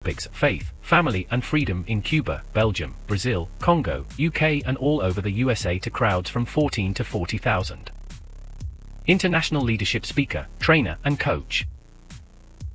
topics faith, family and freedom in Cuba, Belgium, Brazil, Congo, UK and all over the USA to crowds from 14 to 40,000. International leadership speaker, trainer and coach.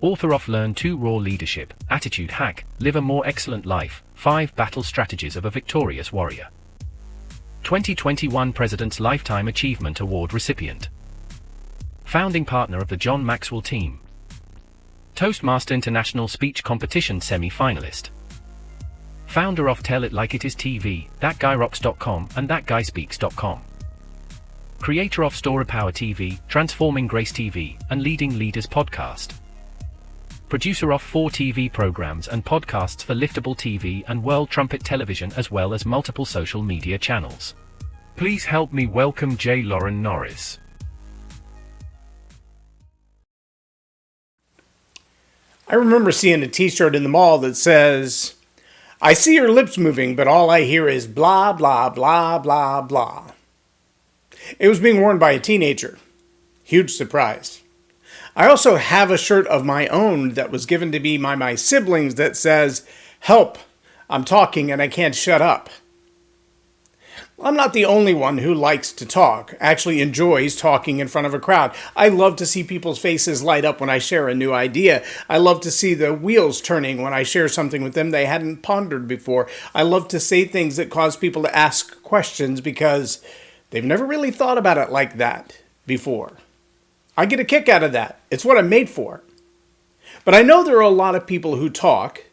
Author of Learn to Raw Leadership, Attitude Hack, Live a More Excellent Life, 5 Battle Strategies of a Victorious Warrior. 2021 President's Lifetime Achievement Award recipient. Founding partner of the John Maxwell team. Toastmaster International Speech Competition semi-finalist. Founder of Tell It Like It Is TV, ThatGuyRocks.com and ThatGuySpeaks.com. Creator of Story Power TV, Transforming Grace TV, and Leading Leaders Podcast. Producer of 4 TV programs and podcasts for Liftable TV and World Trumpet Television as well as multiple social media channels. Please help me welcome J. Loren Norris. I remember seeing a t-shirt in the mall that says, "I see your lips moving, but all I hear is blah, blah, blah, blah, blah." It was being worn by a teenager. Huge surprise. I also have a shirt of my own that was given to me by my siblings that says, "Help, I'm talking and I can't shut up." I'm not the only one who likes to talk, actually enjoys talking in front of a crowd. I love to see people's faces light up when I share a new idea. I love to see the wheels turning when I share something with them they hadn't pondered before. I love to say things that cause people to ask questions because they've never really thought about it like that before. I get a kick out of that. It's what I'm made for. But I know there are a lot of people who talk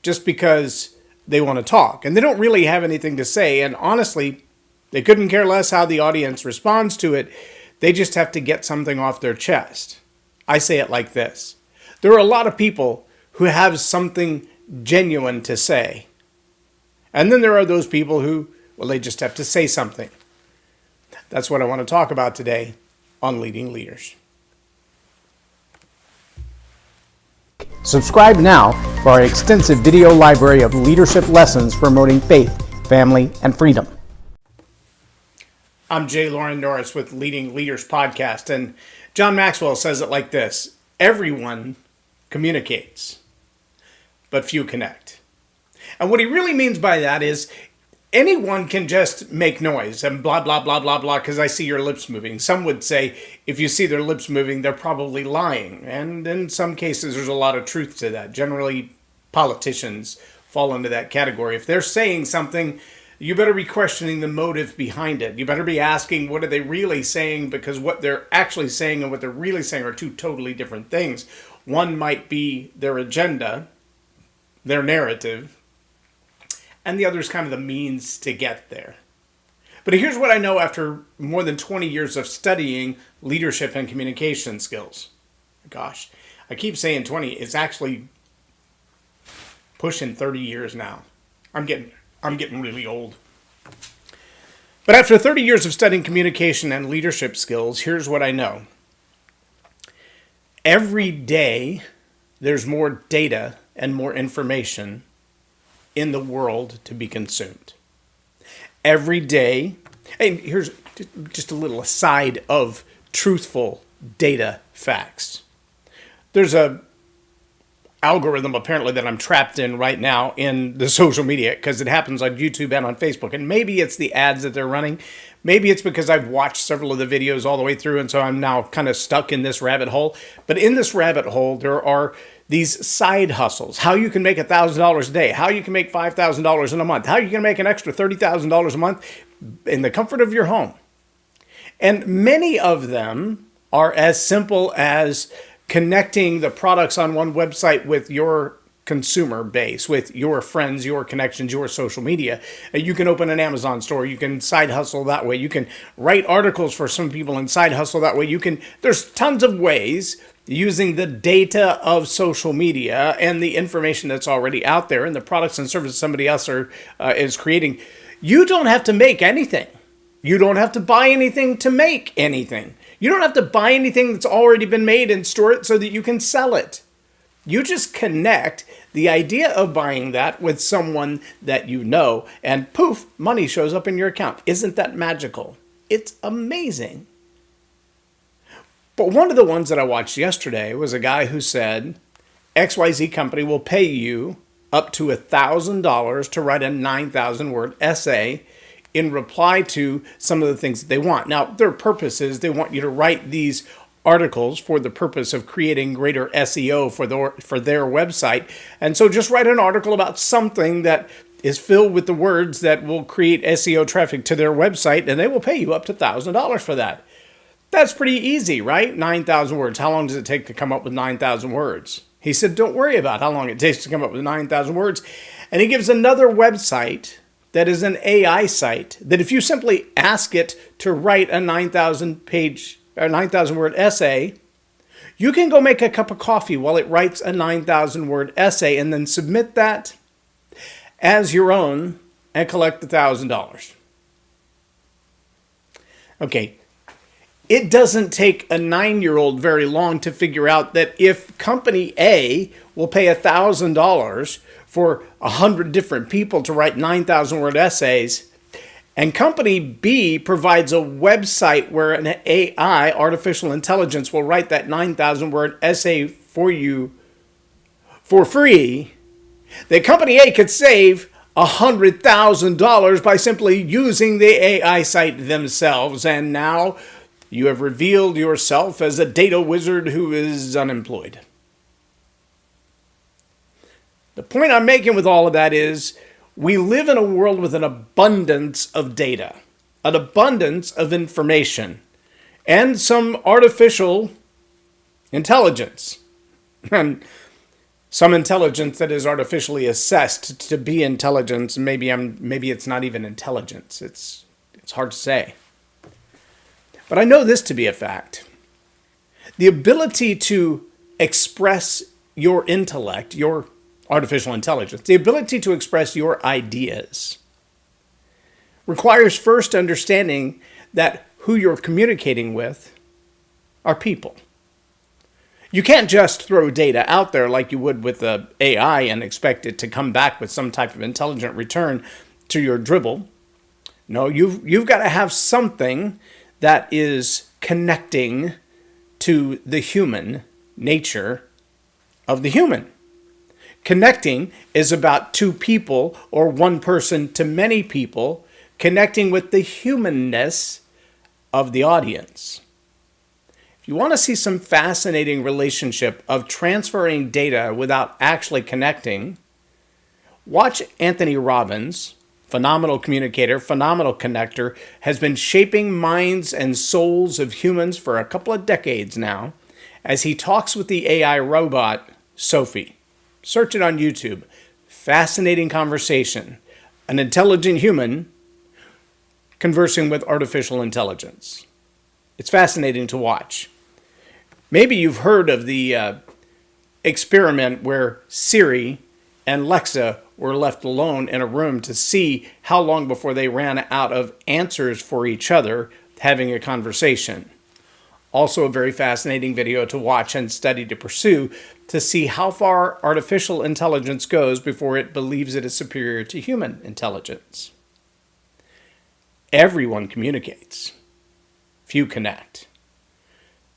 just because they want to talk, and they don't really have anything to say, and honestly, they couldn't care less how the audience responds to it. They just have to get something off their chest. I say it like this. There are a lot of people who have something genuine to say. And then there are those people who, well, they just have to say something. That's what I want to talk about today on Leading Leaders. Subscribe now for our extensive video library of leadership lessons promoting faith, family, and freedom. I'm J. Loren Norris with Leading Leaders Podcast, and John Maxwell says it like this: everyone communicates, but few connect. And what he really means by that is anyone can just make noise and blah, blah, blah, blah, blah, because I see your lips moving. Some would say if you see their lips moving, they're probably lying. And in some cases, there's a lot of truth to that. Generally, politicians fall into that category. If they're saying something, you better be questioning the motive behind it. You better be asking, what are they really saying? Because what they're actually saying and what they're really saying are two totally different things. One might be their agenda, their narrative, and the other is kind of the means to get there. But here's what I know after more than 20 years of studying leadership and communication skills. Gosh, I keep saying 20. It's actually pushing 30 years now. I'm getting really old. But after 30 years of studying communication and leadership skills, here's what I know. Every day, there's more data and more information in the world to be consumed. Every day, and here's just a little aside of truthful data facts. There's a algorithm apparently that I'm trapped in right now in the social media because it happens on YouTube and on Facebook. And maybe it's the ads that they're running. Maybe it's because I've watched several of the videos all the way through, and so I'm now kind of stuck in this rabbit hole. But in this rabbit hole, there are these side hustles. How you can make $1,000 a day. How you can make $5,000 in a month. How you can make an extra $30,000 a month in the comfort of your home. And many of them are as simple as connecting the products on one website with your consumer base, with your friends, your connections, your social media. You can open an Amazon store. You can side hustle that way. You can write articles for some people and side hustle that way. There's tons of ways using the data of social media and the information that's already out there and the products and services somebody else is creating. You don't have to make anything. You don't have to buy anything to make anything. You don't have to buy anything that's already been made and store it so that you can sell it. You just connect the idea of buying that with someone that you know, and poof, money shows up in your account. Isn't that magical? It's amazing. But one of the ones that I watched yesterday was a guy who said, XYZ company will pay you up to $1,000 to write a 9,000 word essay in reply to some of the things that they want. Now, their purpose is they want you to write these articles for the purpose of creating greater SEO for their website. And so just write an article about something that is filled with the words that will create SEO traffic to their website, and they will pay you up to $1,000 for that. That's pretty easy, right? 9,000 words. How long does it take to come up with 9,000 words? He said, don't worry about how long it takes to come up with 9,000 words. And he gives another website that is an AI site that if you simply ask it to write a 9,000 word essay, you can go make a cup of coffee while it writes a 9,000 word essay and then submit that as your own and collect $1,000. Okay. It doesn't take a 9-year-old very long to figure out that if company A will pay $1,000 for 100 different people to write 9,000 word essays, and company B provides a website where an AI, artificial intelligence, will write that 9,000 word essay for you for free, then company A could save $100,000 by simply using the AI site themselves. And now you have revealed yourself as a data wizard who is unemployed. The point I'm making with all of that is we live in a world with an abundance of data, an abundance of information, and some artificial intelligence. And some intelligence that is artificially assessed to be intelligence. Maybe it's not even intelligence. It's hard to say. But I know this to be a fact. The ability to express your intellect, your artificial intelligence, the ability to express your ideas requires first understanding that who you're communicating with are people. You can't just throw data out there like you would with the AI and expect it to come back with some type of intelligent return to your dribble. No, you've got to have something that is connecting to the human nature of the human. Connecting is about two people or one person to many people connecting with the humanness of the audience. If you want to see some fascinating relationship of transferring data without actually connecting, watch Anthony Robbins, phenomenal communicator, phenomenal connector, has been shaping minds and souls of humans for a couple of decades now as he talks with the AI robot, Sophie. Search it on YouTube. Fascinating conversation. An intelligent human conversing with artificial intelligence. It's fascinating to watch. Maybe you've heard of the experiment where Siri and Alexa were left alone in a room to see how long before they ran out of answers for each other having a conversation. Also a very fascinating video to watch and study to pursue to see how far artificial intelligence goes before it believes it is superior to human intelligence. Everyone communicates. Few connect.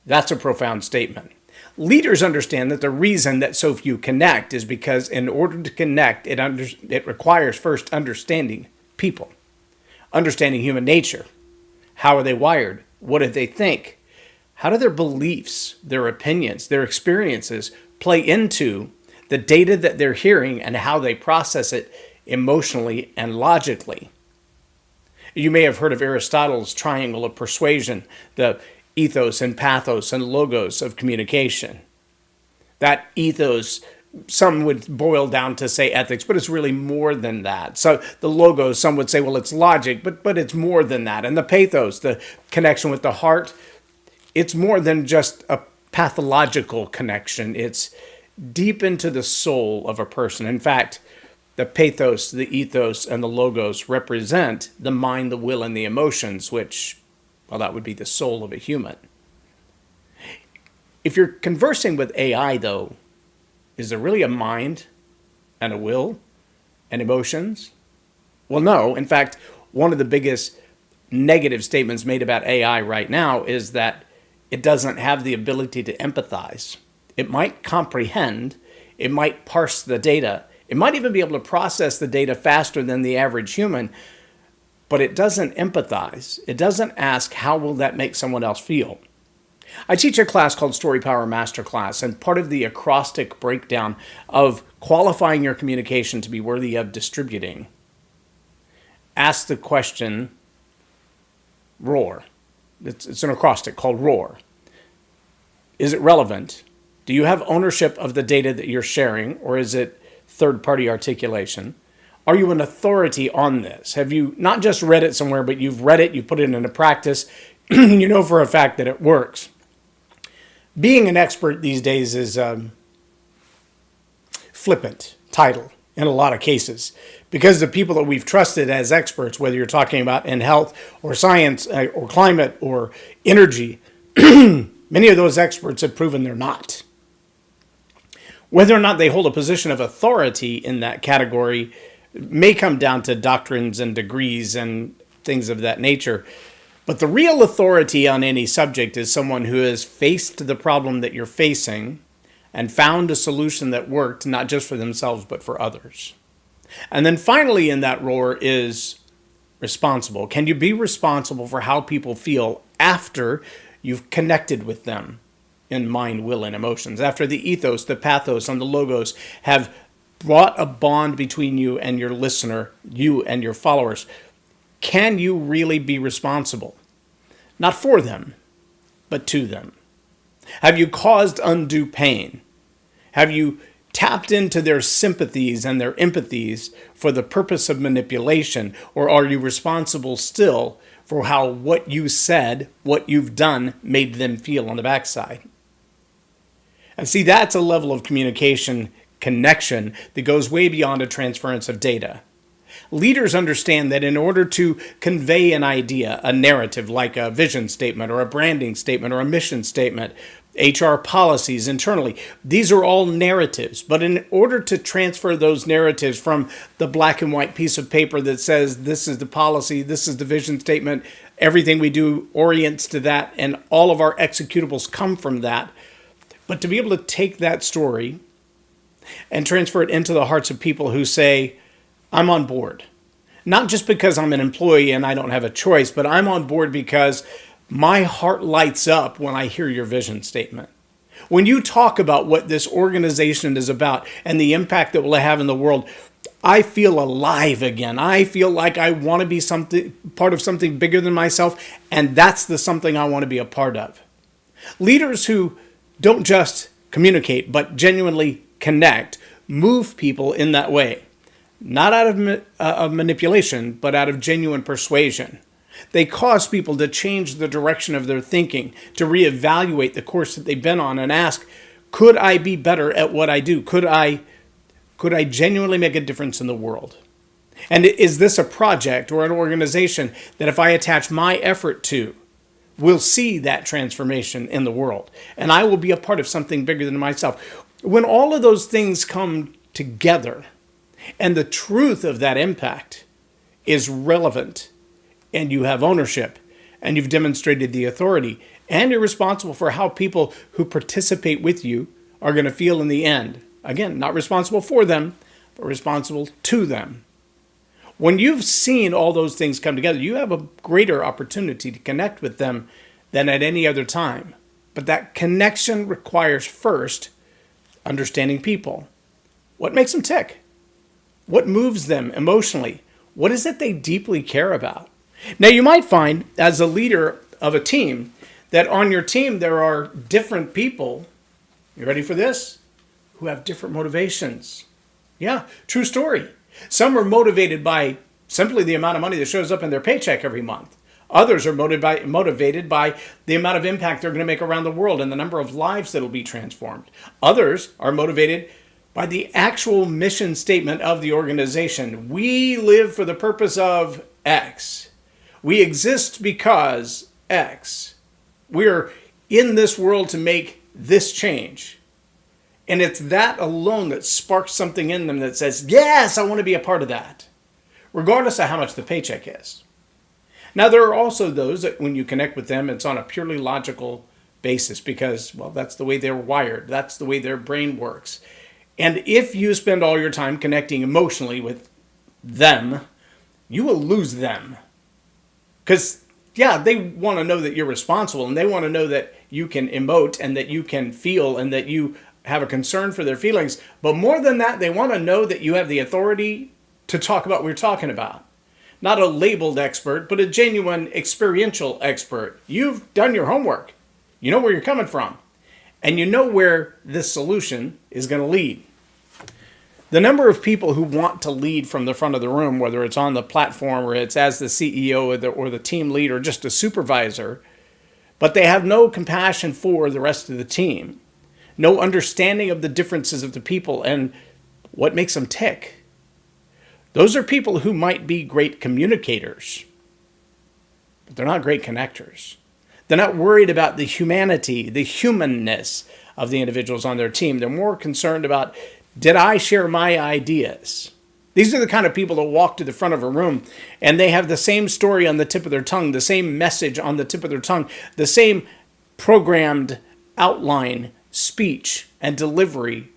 That's a profound statement. Leaders understand that the reason that so few connect is because in order to connect, it requires first understanding people, understanding human nature. How are they wired? What do they think? How do their beliefs, their opinions, their experiences play into the data that they're hearing and how they process it emotionally and logically? You may have heard of Aristotle's triangle of persuasion, the ethos and pathos and logos of communication. That ethos, some would boil down to say ethics, but it's really more than that. So the logos, some would say, well, it's logic, but it's more than that. And the pathos, the connection with the heart, it's more than just a pathological connection. It's deep into the soul of a person. In fact, the pathos, the ethos, and the logos represent the mind, the will, and the emotions, which, well, that would be the soul of a human. If you're conversing with AI, though, is there really a mind and a will and emotions? Well, no. In fact, one of the biggest negative statements made about AI right now is that it doesn't have the ability to empathize. It might comprehend, It might parse the data. It might even be able to process the data faster than the average human, but it doesn't empathize. It doesn't ask, how will that make someone else feel? I teach a class called Story Power Masterclass, and part of the acrostic breakdown of qualifying your communication to be worthy of distributing, ask the question, roar. It's an acrostic called roar. Is it relevant? Do you have ownership of the data that you're sharing, or is it third-party articulation? Are you an authority on this? Have you not just read it somewhere, but you've read it, you put it into practice, you know for a fact that it works? Being an expert these days is flippant title in a lot of cases, because the people that we've trusted as experts, whether you're talking about in health or science or climate or energy, many of those experts have proven they're not. Whether or not they hold a position of authority in that category may come down to doctrines and degrees and things of that nature. But the real authority on any subject is someone who has faced the problem that you're facing and found a solution that worked, not just for themselves, but for others. And then finally in that roar is responsible. Can you be responsible for how people feel after you've connected with them in mind, will, and emotions? After the ethos, the pathos, and the logos have brought a bond between you and your listener, you and your followers, can you really be responsible? Not for them, but to them. Have you caused undue pain? Have you tapped into their sympathies and their empathies for the purpose of manipulation? Or are you responsible still for how what you said, what you've done, made them feel on the backside? And see, that's a level of communication connection that goes way beyond a transference of data. Leaders understand that in order to convey an idea, a narrative like a vision statement or a branding statement or a mission statement, HR policies internally, these are all narratives. But in order to transfer those narratives from the black and white piece of paper that says this is the policy, this is the vision statement, everything we do orients to that, and all of our executables come from that. But to be able to take that story and transfer it into the hearts of people who say, I'm on board. Not just because I'm an employee and I don't have a choice, but I'm on board because my heart lights up when I hear your vision statement. When you talk about what this organization is about and the impact that will have in the world, I feel alive again. I feel like I want to be part of something bigger than myself, and that's the something I want to be a part of. Leaders who don't just communicate, but genuinely connect, move people in that way. Not out of manipulation, but out of genuine persuasion. They cause people to change the direction of their thinking, to reevaluate the course that they've been on and ask, could I be better at what I do? Could I genuinely make a difference in the world? And is this a project or an organization that if I attach my effort to, will see that transformation in the world? And I will be a part of something bigger than myself. When all of those things come together, and the truth of that impact is relevant, and you have ownership, and you've demonstrated the authority, and you're responsible for how people who participate with you are going to feel in the end. Again, not responsible for them, but responsible to them. When you've seen all those things come together, you have a greater opportunity to connect with them than at any other time. But that connection requires first understanding people. What makes them tick? What moves them emotionally? What is it they deeply care about? Now, you might find as a leader of a team that on your team there are different people, you ready for this, who have different motivations. Yeah, true story. Some are motivated by simply the amount of money that shows up in their paycheck every month. Others are motivated by the amount of impact they're going to make around the world and the number of lives that will be transformed. Others are motivated by the actual mission statement of the organization. We live for the purpose of X. We exist because X. We're in this world to make this change. And it's that alone that sparks something in them that says, yes, I want to be a part of that, regardless of how much the paycheck is. Now, there are also those that when you connect with them, it's on a purely logical basis because, well, that's the way they're wired. That's the way their brain works. And if you spend all your time connecting emotionally with them, you will lose them. Because, yeah, they want to know that you're responsible, and they want to know that you can emote and that you can feel and that you have a concern for their feelings. But more than that, they want to know that you have the authority to talk about what we're talking about. Not a labeled expert, but a genuine experiential expert. You've done your homework. You know where you're coming from. And you know where this solution is going to lead. The number of people who want to lead from the front of the room, whether it's on the platform or it's as the CEO or the team lead or just a supervisor, but they have no compassion for the rest of the team, no understanding of the differences of the people and what makes them tick. Those are people who might be great communicators, but they're not great connectors. They're not worried about the humanity, the humanness of the individuals on their team. They're more concerned about, did I share my ideas? These are the kind of people that walk to the front of a room and they have the same story on the tip of their tongue, the same message on the tip of their tongue, the same programmed outline, speech, and delivery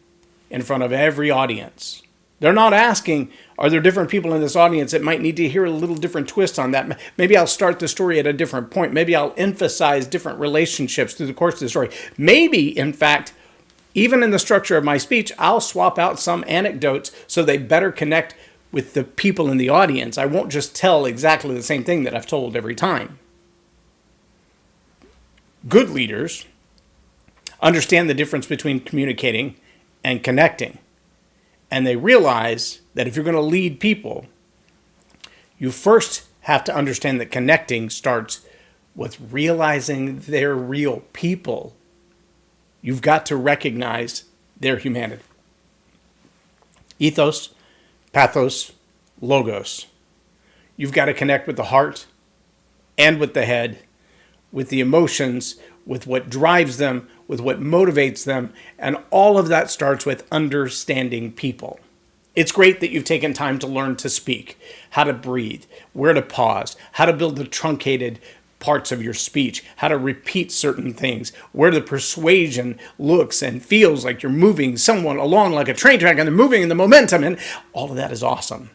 in front of every audience. They're not asking, are there different people in this audience that might need to hear a little different twist on that? Maybe I'll start the story at a different point. Maybe I'll emphasize different relationships through the course of the story. Maybe, in fact, even in the structure of my speech, I'll swap out some anecdotes so they better connect with the people in the audience. I won't just tell exactly the same thing that I've told every time. Good leaders understand the difference between communicating and connecting. And they realize that if you're going to lead people, you first have to understand that connecting starts with realizing they're real people. You've got to recognize their humanity. Ethos, pathos, logos. You've got to connect with the heart and with the head, with the emotions, with what drives them, with what motivates them, and all of that starts with understanding people. It's great that you've taken time to learn to speak, how to breathe, where to pause, how to build the truncated parts of your speech, how to repeat certain things, where the persuasion looks and feels like you're moving someone along like a train track and they're moving in the momentum, and all of that is awesome.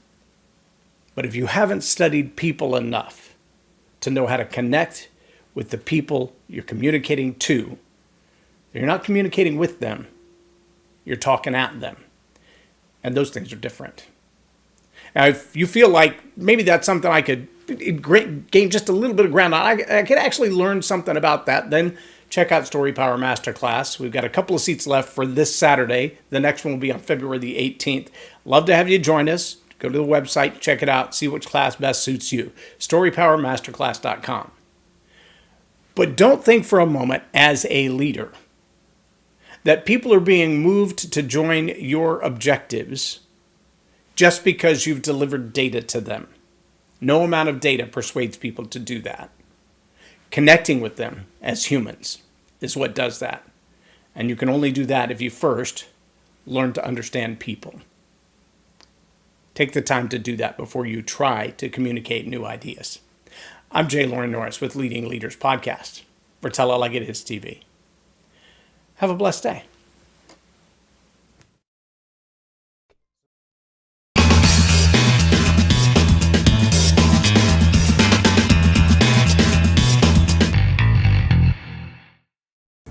But if you haven't studied people enough to know how to connect with the people you're communicating to, you're not communicating with them, you're talking at them. And those things are different. Now, if you feel like maybe that's something I could gain just a little bit of ground on, I could actually learn something about that, then check out Story Power Masterclass. We've got a couple of seats left for this Saturday. The next one will be on February the 18th. Love to have you join us. Go to the website, check it out, see which class best suits you. StoryPowerMasterclass.com. But don't think for a moment as a leader that people are being moved to join your objectives just because you've delivered data to them. No amount of data persuades people to do that. Connecting with them as humans is what does that. And you can only do that if you first learn to understand people. Take the time to do that before you try to communicate new ideas. I'm Loren Norris with Leading Leaders Podcast for Tell It Like It Is TV. Have a blessed day.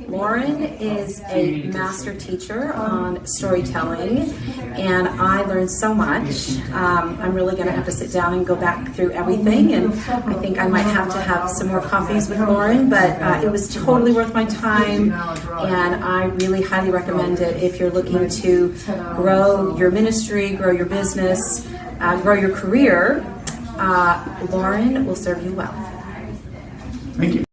Loren is a master teacher on storytelling, and I learned so much. I'm really going to have to sit down and go back through everything, and I think I might have to have some more coffees with Loren, but it was totally worth my time, and I really highly recommend it if you're looking to grow your ministry, grow your business, grow your career. Loren will serve you well. Thank you.